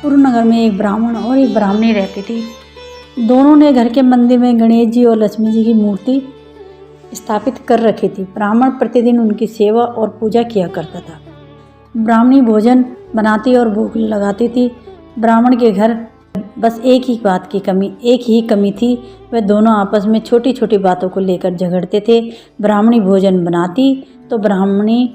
पूर्व नगर में एक ब्राह्मण और एक ब्राह्मणी रहती थी। दोनों ने घर के मंदिर में गणेश जी और लक्ष्मी जी की मूर्ति स्थापित कर रखी थी। ब्राह्मण प्रतिदिन उनकी सेवा और पूजा किया करता था। ब्राह्मणी भोजन बनाती और भोग लगाती थी। ब्राह्मण के घर बस एक ही कमी थी, वह दोनों आपस में छोटी छोटी बातों को लेकर झगड़ते थे। ब्राह्मणी भोजन बनाती तो ब्राह्मणी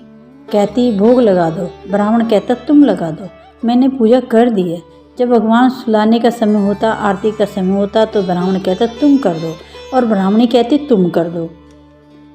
कहती भोग लगा दो, ब्राह्मण कहता तुम लगा दो, मैंने पूजा कर दी है। जब भगवान सुलाने का समय होता, आरती का समय होता तो ब्राह्मण कहता तुम कर दो और ब्राह्मणी कहती तुम कर दो।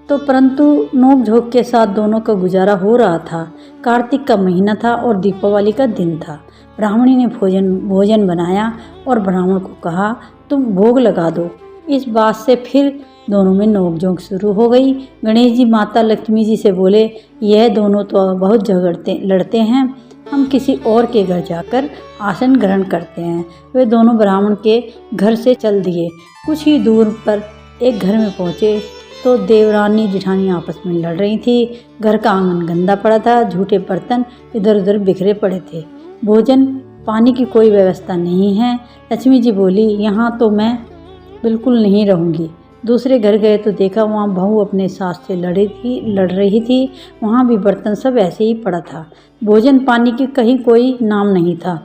तो परंतु नोक झोंक के साथ दोनों का गुजारा हो रहा था। कार्तिक का महीना था और दीपावली का दिन था। ब्राह्मणी ने भोजन बनाया और ब्राह्मण को कहा तुम भोग लगा दो। इस बात से फिर दोनों में नोक झोंक शुरू हो गई। गणेश जी माता लक्ष्मी जी से बोले यह दोनों तो बहुत लड़ते हैं, हम किसी और के घर जाकर आसन ग्रहण करते हैं। वे दोनों ब्राह्मण के घर से चल दिए। कुछ ही दूर पर एक घर में पहुँचे तो देवरानी जेठानी आपस में लड़ रही थी। घर का आंगन गंदा पड़ा था, झूठे बर्तन इधर उधर बिखरे पड़े थे। भोजन पानी की कोई व्यवस्था नहीं है। लक्ष्मी जी बोली यहाँ तो मैं बिल्कुल नहीं रहूँगी। दूसरे घर गए तो देखा वहाँ बहू अपने सास से लड़ रही थी। वहाँ भी बर्तन सब ऐसे ही पड़ा था। भोजन पानी की कहीं कोई नाम नहीं था।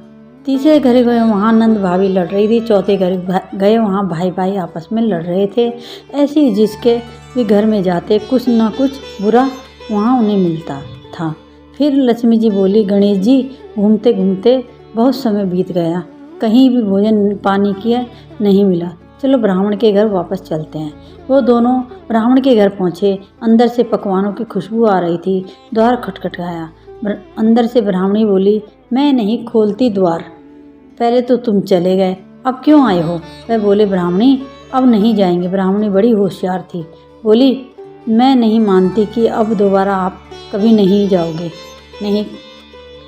तीसरे घर गए वहाँ नंद भाभी लड़ रही थी। चौथे घर गए वहाँ भाई भाई आपस में लड़ रहे थे। ऐसे ही जिसके भी घर में जाते कुछ ना कुछ बुरा वहाँ उन्हें मिलता था। फिर लक्ष्मी जी बोली गणेश जी घूमते घूमते बहुत समय बीत गया, कहीं भी भोजन पानी किया नहीं मिला, चलो ब्राह्मण के घर वापस चलते हैं। वो दोनों ब्राह्मण के घर पहुँचे। अंदर से पकवानों की खुशबू आ रही थी। द्वार खटखटाया। अंदर से ब्राह्मणी बोली मैं नहीं खोलती द्वार, पहले तो तुम चले गए, अब क्यों आए हो? वह बोले ब्राह्मणी अब नहीं जाएंगे। ब्राह्मणी बड़ी होशियार थी, बोली मैं नहीं मानती कि अब दोबारा आप कभी नहीं जाओगे,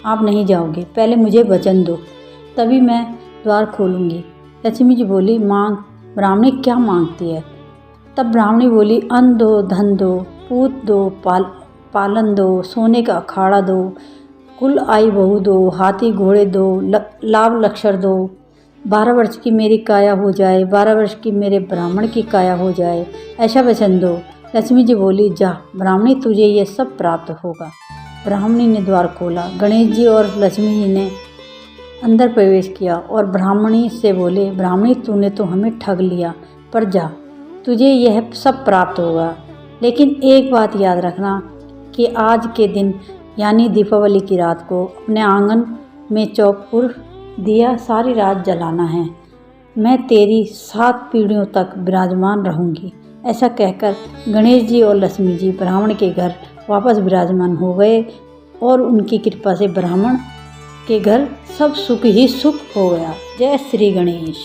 आप नहीं जाओगे, पहले मुझे वचन दो तभी मैं द्वार खोलूँगी। लक्ष्मी जी बोली मांग। ब्राह्मणी क्या मांगती है? तब ब्राह्मणी बोली अन्न दो, धन दो, पूत दो, पालन दो, सोने का अखाड़ा दो, कुल आई बहू दो, हाथी घोड़े दो, लाभ लक्षण दो, 12 वर्ष की मेरी काया हो जाए, 12 वर्ष की मेरे ब्राह्मण की काया हो जाए, ऐसा वचन दो। लक्ष्मी जी बोली जा ब्राह्मणी तुझे ये सब प्राप्त होगा। ब्राह्मणी ने द्वार खोला। गणेश जी और लक्ष्मी जी ने अंदर प्रवेश किया और ब्राह्मणी से बोले ब्राह्मणी तूने तो हमें ठग लिया, पर जा तुझे यह सब प्राप्त होगा। लेकिन एक बात याद रखना कि आज के दिन यानी दीपावली की रात को अपने आंगन में चौपुर दिया सारी रात जलाना है। मैं तेरी 7 पीढ़ियों तक विराजमान रहूँगी। ऐसा कहकर गणेश जी और लक्ष्मी जी ब्राह्मण के घर वापस विराजमान हो गए और उनकी कृपा से ब्राह्मण के घर सब सुख ही सुख हो गया। जय श्री गणेश।